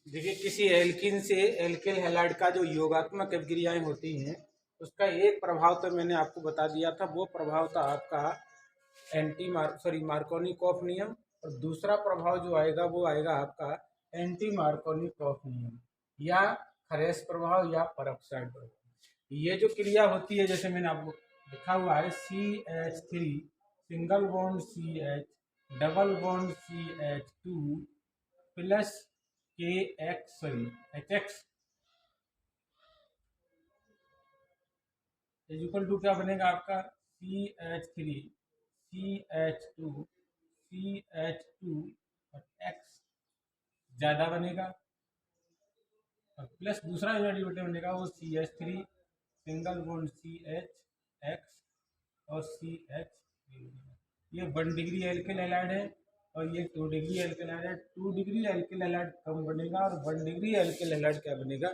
देखिए, किसी एल्किन से एल्किल हैलाइड का जो योगात्मक अभिक्रियाएं होती हैं, उसका एक प्रभाव तो मैंने आपको बता दिया था। वो प्रभाव था आपका मार्कोनिकॉफ नियम, और दूसरा प्रभाव जो आएगा वो आएगा आपका एंटी मार्कोनिकॉफ नियम, या खरेस प्रभाव, या परऑक्साइड प्रभाव। ये जो क्रिया होती है, जैसे मैंने आपको लिखा हुआ है CH3 single bond CH double bond CH2 plus HX is equal to क्या बनेगा आपका CH3 CH2 और X ज्यादा बनेगा, और प्लस दूसरा जो डेरिवेटिव बनेगा वो CH3 single bond CH X और CH3। ये 1 डिग्री एल्किल हैलाइड है और ये 2 degree alkyl halide. 2 degree alkyl halide कम बनेगा और 1 डिग्री एल्किल हैलाइड क्या बनेगा,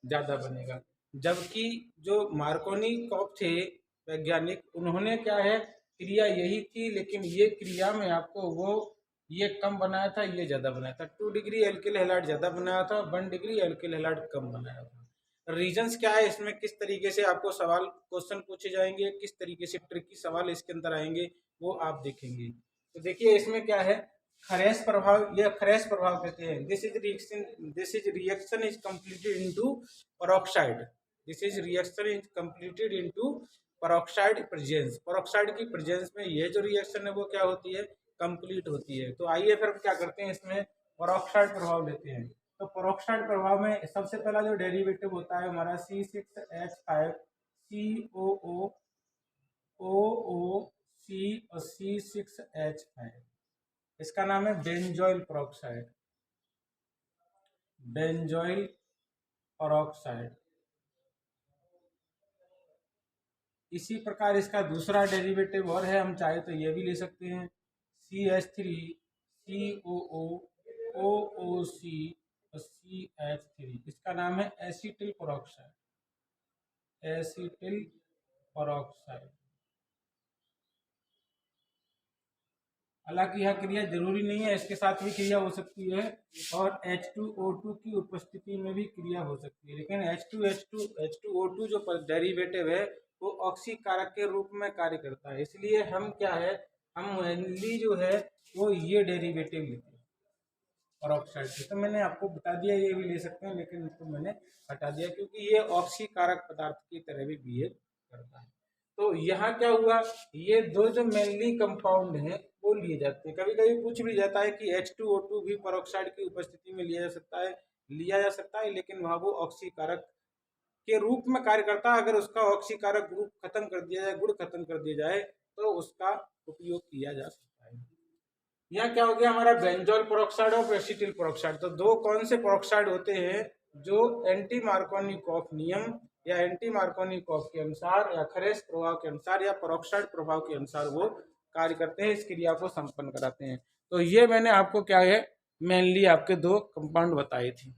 ज़्यादा बनेगा। जबकि जो मार्कोनिकॉफ थे वैज्ञानिक, उन्होंने क्या है, क्रिया यही थी, लेकिन ये क्रिया में आपको वो ये कम बनाया था, ये ज़्यादा बनाया था। 2 डिग्री एल्किल हैलाइड ज़्यादा बनाया था, 1 डिग्री एल्किल हैलाइड कम बनाया था। रीजंस क्या है इसमें, किस तरीके से आपको सवाल क्वेश्चन पूछे जाएंगे, किस तरीके से ट्रिकी सवाल इसके अंदर आएंगे, वो आप देखेंगे। तो देखिए इसमें क्या है, खरेस प्रभाव, यह खरेस प्रभाव कहते हैं। This is reaction is completed into peroxide. This is reaction is completed into peroxide presence. Peroxide की प्रेजेंस में यह जो रिएक्शन है वो क्या होती है, कंप्लीट होती है। तो आइए फिर क्या करते हैं, इसमें पेरोक्साइड प्रभाव लेते हैं। तो पेरोक्साइड प्रभाव में सबसे पहला जो डेरिवेटिव होता है हमारा C6H5 COO OOC और C6H5, इसका नाम है बेंजोइल पेरोक्साइड। Benzoyl peroxide. इसी प्रकार इसका दूसरा डेरिवेटिव और है, हम चाहे तो ये भी ले सकते हैं, CH3 COO OOC और CH3, इसका नाम है एसिटिल पेरोक्साइड। Acetyl peroxide. हालांकि यह क्रिया जरूरी नहीं है, इसके साथ भी क्रिया हो सकती है, और H2O2 की उपस्थिति में भी क्रिया हो सकती है। लेकिन H2O2 जो डेरिवेटिव है वो ऑक्सीकारक के रूप में कार्य करता है, इसलिए हम क्या है, हम मेनली जो है वो ये डेरिवेटिव लेते हैं पेरोक्साइड से। तो मैंने आपको बता दिया, ये भी ले सकते हैं, लेकिन इसको मैंने हटा दिया क्योंकि ये ऑक्सीकारक पदार्थ की तरह भी बिहेव करता है। तो यहाँ क्या हुआ, ये दो जो मेनली कंपाउंड हैं वो लिए जाते हैं। कभी कभी पूछ भी जाता है कि H2O2 भी पेरोक्साइड की उपस्थिति में लिया जा सकता है, लेकिन वहाँ वो ऑक्सीकारक के रूप में कार्य करता है। अगर उसका ऑक्सीकारक ग्रुप खत्म कर दिया जाए, गुण खत्म कर दिया जाए, तो उसका उपयोग किया जा सकता है। यहाँ क्या हो गया हमारा, बेंजोइल पेरोक्साइड और एसिटिल पेरोक्साइड। तो दो कौन से पेरोक्साइड होते हैं जो एंटी मार्कोनिकॉफ नियम या एंटी मार्कोनिकॉफ के अनुसार, या खरेस प्रभाव के अनुसार, या पेरोक्साइड प्रभाव के अनुसार वो कार्य करते हैं, इस क्रिया को संपन्न कराते हैं। तो ये मैंने आपको क्या है, मेनली आपके दो कंपाउंड बताए थे।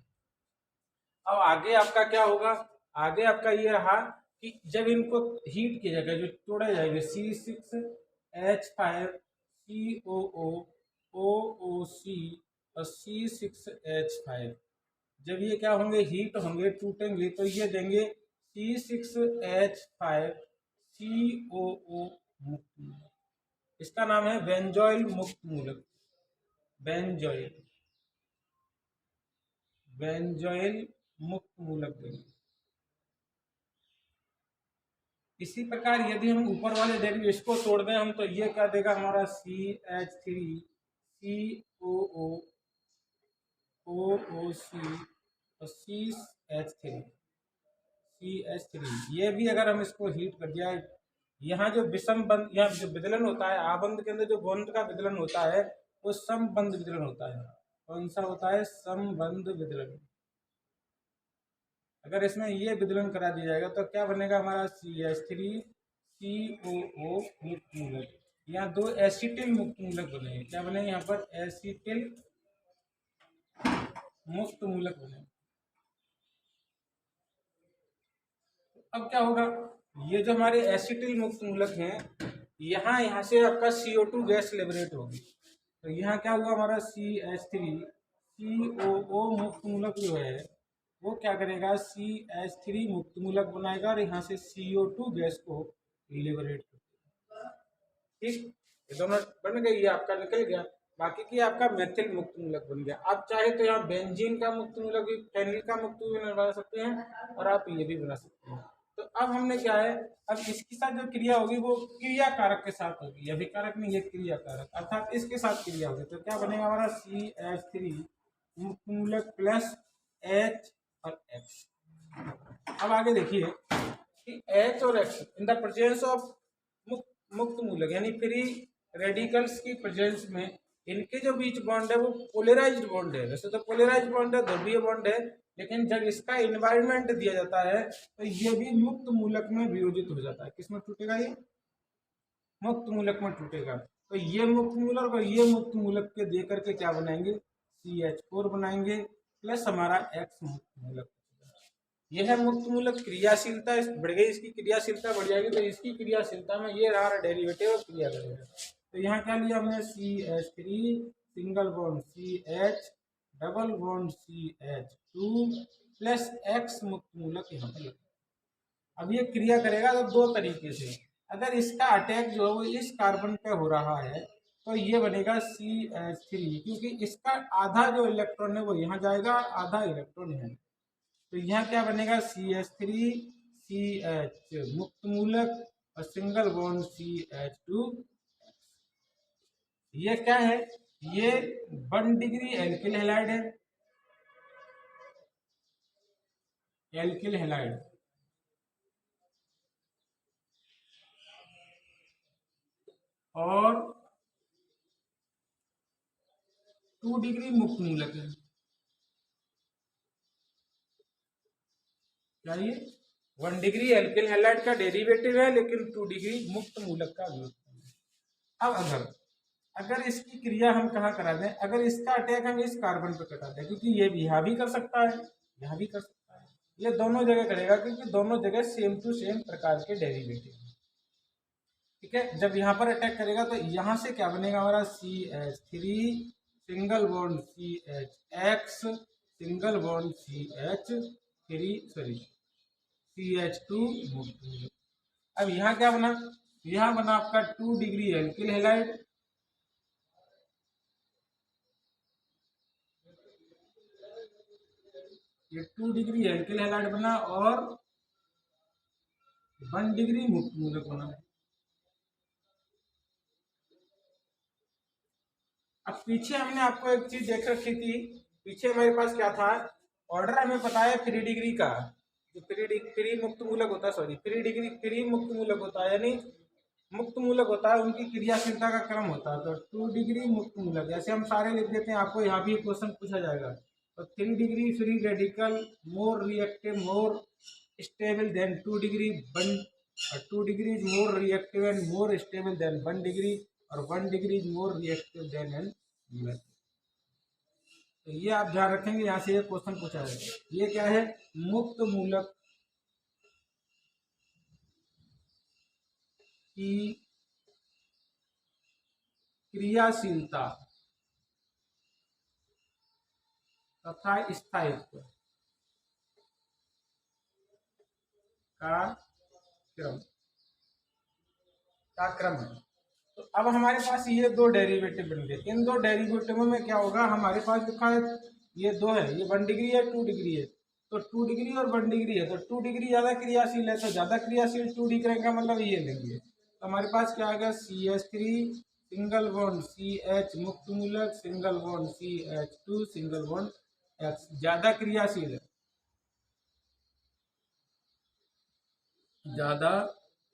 अब आगे आपका क्या होगा, आगे आपका ये रहा कि जब इनको हीट किया जाएगा, जो तोड़े जाएंगे C6H5 COO OOC और C6H5, जब ये क्या होंगे, हीट होंगे, टूटेंगे, तो ये देंगे C6H5 COO मुक्त मूलक। इसका नाम है बेंजोइल मुक्त मूलक। बेंजोइल मुक्त मूलक देंगे। इसी प्रकार यदि हम ऊपर वाले डेरिवेटिव इसको तोड़ दें हम, तो ये क्या देगा हमारा CH3 COO OOC और CH3 ये भी अगर हम इसको हीट कर दिया, यहाँ जो विषम बंध, यहाँ जो विदलन होता है, आबंध के अंदर जो बंध का विदलन होता है वो समबंध विदलन होता है। कौन सा होता है, समबंध विदलन। अगर इसमें ये विदलन करा दिया जाएगा तो क्या बनेगा हमारा CH3 COO मुक्त मूलक। यहाँ दो एसिटिल मुक्त मूलक बनेंगे। क्या बनेंगे यहाँ पर, एसिटिल मुक्त मूलक बनेंगे। अब क्या होगा, ये जो हमारे एसिटिल मुक्त मूलक हैं, यहाँ से आपका CO2 गैस लिबरेट होगी। तो यहाँ क्या हुआ हमारा CH3 COO मुक्त मूलक जो है वो क्या करेगा, CH3 मुक्त मूलक बनाएगा और यहाँ से CO2 गैस को लिबरेट करेगा। ठीक, ये दोनों बन गई, ये आपका निकल गया। बाकी की आपका मेथिल मुक्त मूलक बन गया। आप चाहे तो यहाँ बेंजीन का मुक्त मूलक भी, फेनिल का मुक्त भी बना सकते हैं और आप ये भी बना सकते हैं। तो अब हमने क्या है, अब इसके साथ जो क्रिया होगी वो क्रिया कारक के साथ होगी, अभिकारक नहीं, ये क्रिया कारक, अर्थात इसके साथ क्रिया होगी। तो क्या बनेगा हमारा, CH3 मुक्त मूलक प्लस H और X। अब आगे देखिए कि H और X in the presence of मुक्त मूलक यानी फ्री रेडिकल्स की प्रेजेंस में इनके जो बीच बॉन्ड है वो पोलराइज्ड बॉन्ड है। वैसे तो पोलराइज्ड बॉन्ड है, ध्रुवीय बॉन्ड है, लेकिन जब इसका इन्वायरमेंट दिया जाता है तो ये भी मुक्त मूलक में वियोजित हो जाता है। किसमें टूटेगा, ये मुक्त मूलक में टूटेगा। तो ये मुक्त मूलक और ये मुक्त मूलक के दे करके क्या बनाएंगे, CH4 बनाएंगे प्लस हमारा X मुक्त मूलक। यह है मुक्त मूलक क्रियाशीलता, बढ़ गई इसकी क्रियाशीलता, बढ़ जाएगी तो इसकी क्रियाशीलता में ये रहा डेरिवेटिव और क्रिया करेगा। तो यहाँ क्या लिया हमने, CH3 single bond CH double bond CH2 plus X मुक्त मूलक यहाँ पर। अब ये क्रिया करेगा तो दो तरीके से, अगर इसका अटैक जो है वो इस कार्बन पे हो रहा है तो ये बनेगा CH3, क्योंकि इसका आधा जो इलेक्ट्रॉन है वो यहाँ जाएगा, आधा इलेक्ट्रॉन है। तो यहाँ क्या बनेगा, CH3 CH मुक्त मूलक और सिंगल बॉन्ड CH2। ये क्या है, ये 1 डिग्री एल्किल हैलाइड है, एल्किल हैलाइड। और 2 डिग्री मुक्त मूलक है। क्या ये 1 डिग्री एल्किल हैलाइड का डेरिवेटिव है, लेकिन 2 डिग्री मुक्त मूलक का व्युत्पन्न है। अब अगर इसकी क्रिया हम कहाँ करा दें, अगर इसका अटैक हम इस कार्बन पर करा दें, क्योंकि ये भी यहाँ भी कर सकता है, यहाँ भी कर सकता है, ये दोनों जगह करेगा, क्योंकि दोनों जगह सेम टू सेम प्रकार के डेरिवेटिव है। ठीक है, जब यहाँ पर अटैक करेगा तो यहाँ से क्या बनेगा हमारा, CH3 single bond CHX single bond CH2 मुक्त। अब यहाँ क्या बना, यहाँ बना आपका 2 डिग्री एल्किल हैलाइड, ये 2 डिग्री एल्किल हैलाइड बना और 1 डिग्री मुक्त मूलक बना। अब पीछे हमने आपको एक चीज देख रखी थी, पीछे हमारे पास क्या था, ऑर्डर हमें पता है 3 डिग्री का, जो फ्री मुक्त मूलक होता है, सॉरी फ्री मुक्त मूलक होता है, यानी मुक्त मूलक होता है, उनकी क्रियाशीलता का क्रम होता है। तो 2 डिग्री मुक्त मूलक ऐसे हम सारे लिख देते हैं, आपको यहाँ भी क्वेश्चन पूछा जाएगा। तो 3 degree free radical more reactive more stable than 2 degree 2 degree is more reactive and more stable than 1 degree, और 1 degree is more reactive than एन मूलक। तो ये आप ध्यान रखेंगे, यहाँ से ये क्वेश्चन पूछा जाएगा। ये क्या है, मुक्त मूलक की क्रियाशीलता तथा स्थायित्व का क्रम है। तो अब हमारे पास ये दो डेरिवेटिव बन गए, इन दो डेरिवेटिवों में क्या होगा, हमारे पास लिखा है ये दो है, ये 1 डिग्री है 2 डिग्री है, तो 2 डिग्री और 1 डिग्री है, तो 2 डिग्री ज़्यादा क्रियाशील है, तो ज़्यादा क्रियाशील 2 डिग्री का मतलब ये लेंगे। तो हमारे पास क्या आ गया, CH3 सिंगल बॉन्ड CH मुक्त मूलक single bond CH2 single bond X, ज़्यादा क्रियाशील है, ज़्यादा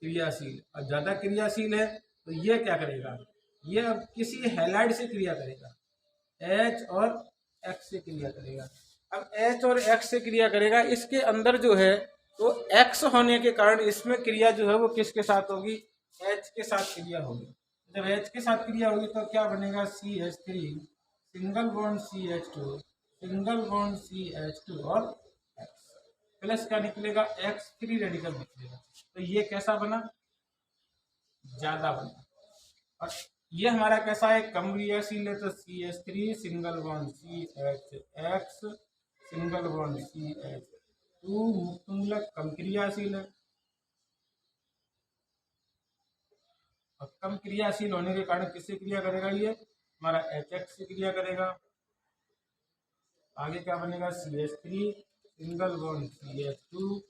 क्रियाशील, और ज़्यादा क्रियाशील है तो ये क्या करेगा, ये अब किसी हैलाइड से क्रिया करेगा, H और X से क्रिया करेगा। अब H और X से क्रिया करेगा, इसके अंदर जो है तो X होने के कारण इसमें क्रिया जो है वो किसके साथ होगी, H के साथ क्रिया होगी। जब H के साथ क्रिया होगी तो क्या बनेगा, CH3 single bond CH2 single bond CH2 और X प्लस क्या निकलेगा, X फ्री रेडिकल निकलेगा। तो ये कैसा बना, ज्यादा बना। और ये हमारा कैसा है, कम क्रियाशील है, तो CH3 single bond CHX single bond CH2 मुक्त मूलक कम क्रियाशील है। और कम क्रियाशील होने के कारण किससे क्रिया करेगा, ये हमारा HX से क्रिया करेगा। आगे क्या बनेगा, CH3 single bond CH2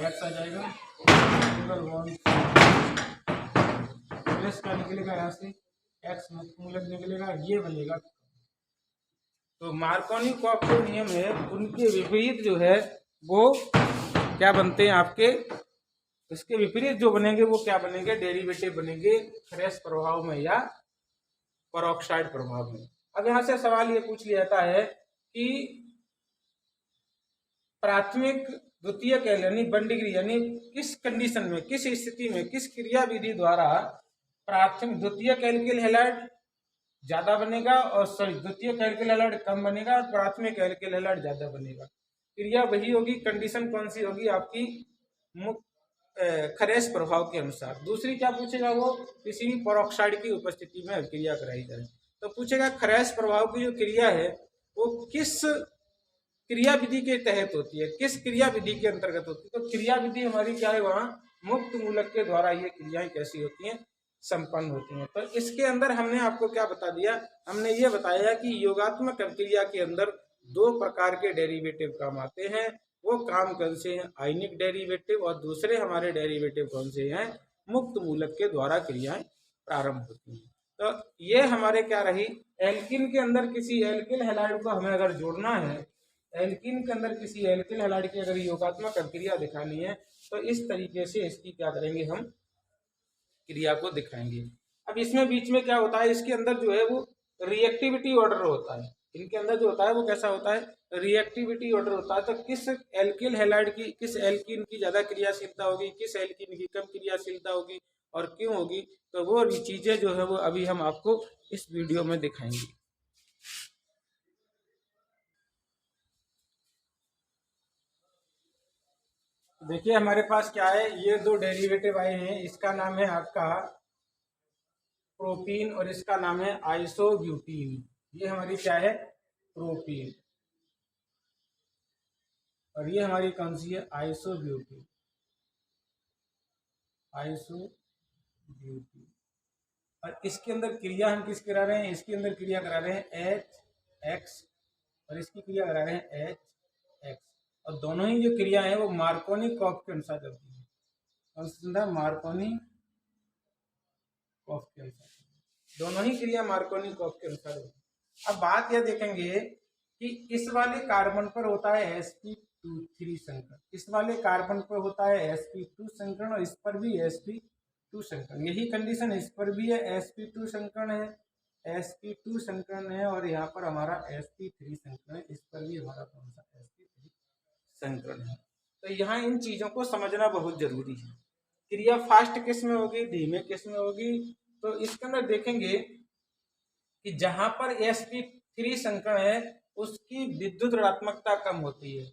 X आ जाएगा, सिंगल बॉन्ड प्लस का निकलेगा, यहाँ से X मुक्त मूलक निकलेगा, ये बनेगा। तो मार्कोनी कॉक जो नियम है उनके विपरीत जो है वो क्या बनते हैं आपके, इसके विपरीत जो बनेंगे वो क्या बनेंगे, डेरिवेटिव बनेंगे फ्रेश प्रभाव में या परऑक्साइड प्रभाव में। अब यहाँ से सवाल ये पूछ लिया जाता है कि प्राथमिक द्वितीय कैल यानी वन डिग्री यानी किस कंडीशन में, किस स्थिति में, किस क्रिया विधि द्वारा प्राथमिक द्वितीय कैल्कुल हैलाइड ज्यादा बनेगा और सॉरी द्वितीय कैल्कुल हैलाइड कम बनेगा और प्राथमिक कैल्कुल हैलाइड ज्यादा बनेगा। क्रिया वही होगी, कंडीशन कौन सी होगी आपकी, खरेश प्रभाव के अनुसार। दूसरी क्या पूछेगा, वो किसी भी परऑक्साइड की उपस्थिति में क्रिया कराई जाए तो पूछेगा खरेश प्रभाव की जो क्रिया है वो किस क्रिया विधि के तहत होती है, किस क्रिया विधि के अंतर्गत होती है। तो क्रिया विधि हमारी क्या है, वहाँ मुक्त मूलक के द्वारा ये क्रियाएं कैसी होती हैं, संपन्न होती हैं। तो इसके अंदर हमने आपको क्या बता दिया, हमने ये बताया कि योगात्मक अभिक्रिया के अंदर दो प्रकार के डेरिवेटिव काम आते हैं। वो काम कौन से हैं, आयनिक डेरिवेटिव, और दूसरे हमारे डेरिवेटिव कौन से हैं, मुक्त मूलक के द्वारा क्रियाएं प्रारंभ होती हैं। तो ये हमारे क्या रही, एल्किन के अंदर किसी एल्किल हैलाइड को हमें अगर जोड़ना है, एल्किन के अंदर किसी एल्किल हैलाइड की अगर योगात्मक अभिक्रिया दिखानी है तो इस तरीके से इसकी क्या करेंगे, हम क्रिया को दिखाएंगे। अब इसमें बीच में क्या होता है, इसके अंदर जो है वो रिएक्टिविटी ऑर्डर होता है, इनके अंदर जो होता है वो कैसा होता है, रिएक्टिविटी ऑर्डर होता है। तो किस एल्किल हैलाइड की, किस एल्किन की ज्यादा क्रियाशीलता होगी, किस एल्किन की कम क्रियाशीलता होगी और क्यों होगी, तो वो चीजें जो है वो अभी हम आपको इस वीडियो में दिखाएंगे। देखिए हमारे पास क्या है, ये दो डेरिवेटिव आए हैं, इसका नाम है आपका प्रोपीन और इसका नाम है आइसोब्यूटीन। ये हमारी क्या है, प्रोपीन, और ये हमारी कौन सी है, आइसोब्यूटीन, आइसोब्यूटीन। और इसके अंदर क्रिया हम किस करा रहे हैं, इसके अंदर क्रिया करा रहे हैं HX और इसकी क्रिया करा रहे हैं HX। और दोनों ही जो क्रिया है वो मार्कोनी कॉफ के अनुसार चलती है, कौन सा, मार्कोनी कॉफ के अनुसार, दोनों ही क्रिया मार्कोनी कॉफ के अनुसार होती है। अब बात यह देखेंगे कि इस वाले कार्बन पर होता है sp2 संकरण, इस वाले कार्बन पर होता है sp2 संकरण और इस पर भी sp2 संकरण। यही कंडीशन इस पर भी है, sp2 संकरण है, sp2 संकरण है, और यहाँ पर हमारा sp3 संकरण है, इस पर भी हमारा कौन सा, sp3 संकरण है। तो यहाँ इन चीजों को समझना बहुत जरूरी है। क्रिया फास्ट किस में होगी, धीमे किस में होगी, तो इसके अंदर देखेंगे कि जहां पर sp3 संकरण है उसकी विद्युत ऋणात्मकता कम होती है,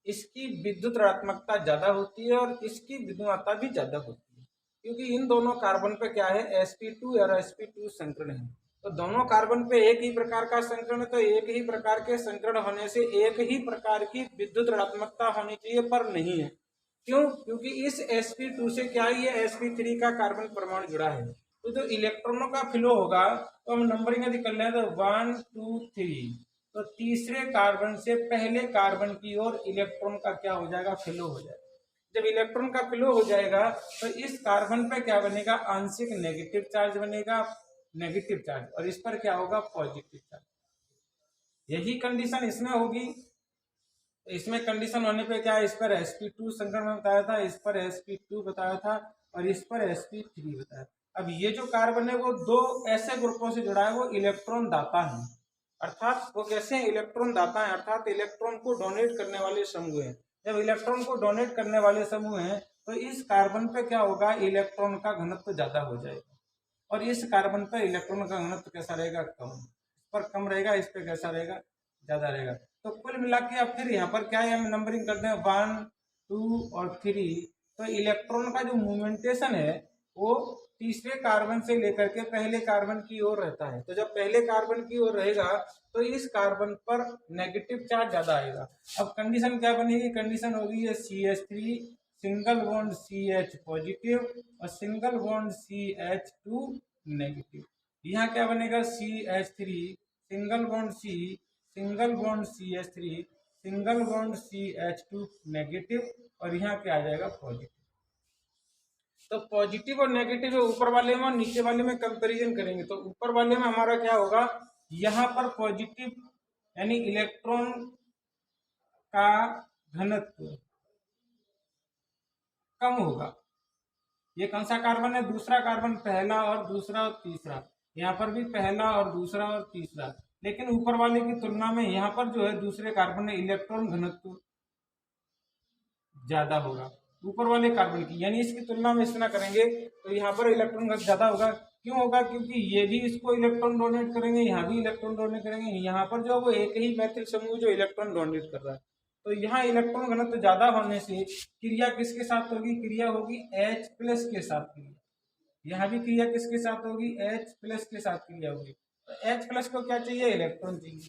इसकी विद्युत ऋणात्मकता ज्यादा होती है और इसकी विद्युतता भी ज्यादा होती है, क्योंकि इन दोनों कार्बन पे क्या है, sp2 और sp2 संकरण है। तो दोनों कार्बन पे एक ही प्रकार का संकरण है, तो एक ही प्रकार के संकरण होने से एक ही प्रकार की विद्युत ऋणात्मकता होनी चाहिए, पर नहीं है। क्यों, क्योंकि इस sp2 से क्या है, ये sp3 का कार्बन परमाणु जुड़ा है, तो जो इलेक्ट्रॉनों का फ्लो होगा, तो हम नंबरिंग यदि कर लें तो 1 2 3, तो तीसरे कार्बन से पहले कार्बन की ओर इलेक्ट्रॉन का क्या हो जाएगा, फ्लो हो जाएगा। जब इलेक्ट्रॉन का फ्लो हो जाएगा तो इस कार्बन पे क्या बनेगा, आंशिक नेगेटिव चार्ज बनेगा, नेगेटिव चार्ज, और इस पर क्या होगा, पॉजिटिव चार्ज। यही कंडीशन इसमें होगी। इसमें कंडीशन होने पे क्या है, इस पर sp2 संकरण में बताया था, इस पर sp2 बताया था और इस पर sp3 बताया। अब ये जो कार्बन है वो दो ऐसे ग्रुपों से जुड़ा है, वो इलेक्ट्रॉन दाता है, अर्थात वो कैसे हैं, इलेक्ट्रॉन दाता है, अर्थात इलेक्ट्रॉन को डोनेट करने वाले समूह हैं। जब इलेक्ट्रॉन को डोनेट करने वाले समूह हैं तो इस कार्बन पे क्या होगा, इलेक्ट्रॉन का घनत्व ज्यादा हो जाएगा, और इस कार्बन पर इलेक्ट्रॉन का घनत्व कैसा रहेगा, कम, इस पर कम रहेगा, इस पर कैसा रहेगा, ज्यादा रहेगा। तो कुल मिला के अब फिर यहाँ पर क्या है, हम नंबरिंग करते हैं 1 2 और 3, तो इलेक्ट्रॉन का जो मूवमेंटेशन है वो तीसरे कार्बन से लेकर के पहले कार्बन की ओर रहता है। तो जब पहले कार्बन की ओर रहेगा तो इस कार्बन पर नेगेटिव चार्ज ज्यादा आएगा। अब कंडीशन क्या बनेगी, कंडीशन होगी ये CH3 single bond CH positive और सिंगल बॉन्ड CH2 नेगेटिव। यहाँ क्या बनेगा, CH3 single bond C single bond CH3 single bond CH2 negative और यहाँ क्या आ जाएगा पॉजिटिव। तो पॉजिटिव और नेगेटिव ऊपर वाले में और नीचे वाले में कंपैरिजन करेंगे तो ऊपर वाले में हमारा क्या होगा, यहाँ पर पॉजिटिव यानी इलेक्ट्रॉन का घनत्व कम होगा। ये कौन सा कार्बन है, दूसरा कार्बन, पहला और दूसरा और तीसरा, यहाँ पर भी पहला और दूसरा और तीसरा, लेकिन ऊपर वाले की तुलना में यहाँ पर जो है दूसरे कार्बन में इलेक्ट्रॉन घनत्व ज्यादा होगा ऊपर वाले कार्बन की, यानी इसकी तुलना में इससे ना करेंगे तो यहाँ पर इलेक्ट्रॉन घनत्व ज्यादा होगा। क्यों होगा, क्योंकि ये भी इसको इलेक्ट्रॉन डोनेट करेंगे, यहाँ भी इलेक्ट्रॉन डोनेट करेंगे, यहाँ पर जो वो एक ही मैथिल समूह जो इलेक्ट्रॉन डोनेट कर रहा है। तो यहाँ इलेक्ट्रॉन घनत्व ज्यादा होने से क्रिया किसके साथ होगी, क्रिया होगी H+ के साथ क्रिया। यहाँ भी क्रिया किसके साथ होगी, H+ के साथ क्रिया होगी। तो H+ को क्या चाहिए, इलेक्ट्रॉन चाहिए।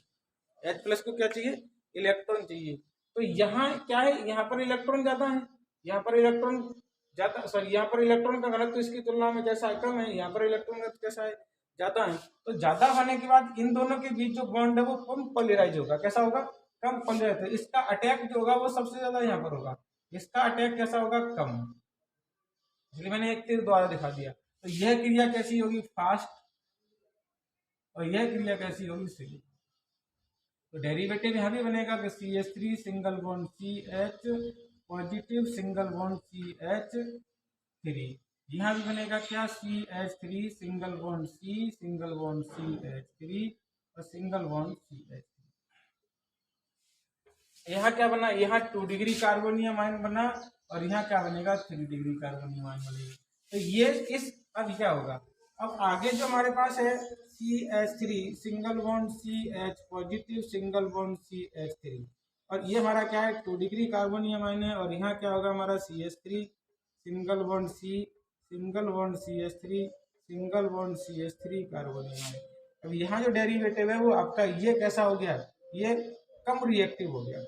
H+ को क्या चाहिए, इलेक्ट्रॉन चाहिए। तो यहाँ क्या है, यहाँ पर इलेक्ट्रॉन ज्यादा है, यहाँ पर इलेक्ट्रॉन ज्यादा, सॉरी यहाँ पर इलेक्ट्रॉन का घनत्व इसकी तुलना में कैसा है, कम है, यहाँ पर इलेक्ट्रॉन घनत्व कैसा है, ज्यादा है। तो ज्यादा होने के बाद इन दोनों के बीच जो बॉन्ड है वो कम पोलराइज होगा, कैसा होगा, कम पोलराइज। तो इसका अटैक जो होगा वो सबसे ज्यादा यहाँ पर होगा, इसका अटैक कैसा होगा, कम। इसलिए मैंने एक तीर द्वारा दिखा दिया। तो यह क्रिया कैसी होगी, फास्ट, और यह क्रिया कैसी होगी, स्लो। तो डेरिवेटिव यहाँ भी बनेगा कि CH3 single bond CH positive single bond CH3, यहाँ भी बनेगा क्या, CH3 single bond C single bond CH3 और सिंगल बॉन्ड CH3। यहाँ क्या बना, यहाँ 2 डिग्री कार्बोनियम आयन बना और यहाँ क्या बनेगा, 3 डिग्री कार्बोनियम आयन बनेगा। तो ये इस, अब क्या होगा, अब आगे जो हमारे पास है CH3 single bond CH positive single bond CH3 और ये हमारा क्या है, 2 डिग्री कार्बोनियम आयन है। और यहाँ क्या होगा हमारा CH3 single bond C single bond CH3 single bond CH3 carbonium ion. अब यहाँ जो डेरिवेटिव है वो आपका ये कैसा हो गया, ये कम रिएक्टिव हो गया,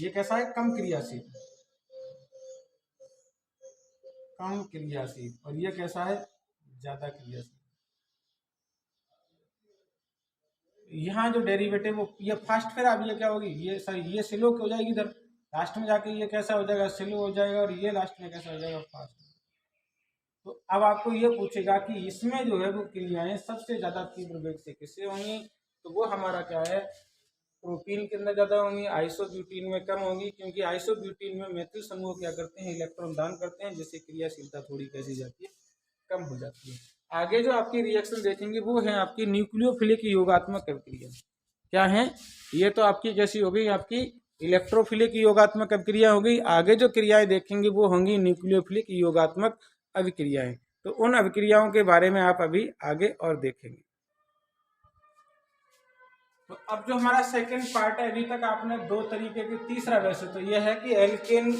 ये कैसा है, कम क्रियाशील, कम क्रियाशील, और ये कैसा है, ज्यादा क्रियाशील। यहाँ जो डेरिवेटिव वो ये फास्ट, फिर अब ये क्या होगी, ये सॉरी ये स्लो हो जाएगी इधर, लास्ट में जाके ये कैसा हो जाएगा, स्लो हो जाएगा, और ये लास्ट में कैसा हो जाएगा, फास्ट। तो अब आपको ये पूछेगा कि इसमें जो है वो क्रियाएं सबसे ज्यादा तीव्र वेग से किससे होंगी, तो वो हमारा क्या है, प्रोपीन के अंदर ज्यादा होंगी, आइसोब्यूटीन में कम होंगी, क्योंकि आइसोब्यूटीन में मैथिल समूह क्या करते हैं, इलेक्ट्रॉन दान करते हैं, जिससे क्रियाशीलता थोड़ी कैसी जाती है, कम हो जाती है। आगे जो आपकी रिएक्शन देखेंगे वो है आपकी न्यूक्लियोफिलिक योगात्मक अभिक्रिया। क्या है, ये तो आपकी कैसी हो गई, आपकी इलेक्ट्रोफिलिक योगात्मक अभिक्रिया हो गई। आगे जो क्रियाएं देखेंगे वो होंगी न्यूक्लियोफिलिक योगात्मक अभिक्रियाएं। तो उन अभिक्रियाओं के बारे में आप अभी आगे और देखेंगे। तो अब जो हमारा सेकंड पार्ट है, अभी तक आपने 2 तरीके के, तीसरा वैसे तो यह है कि एल्केन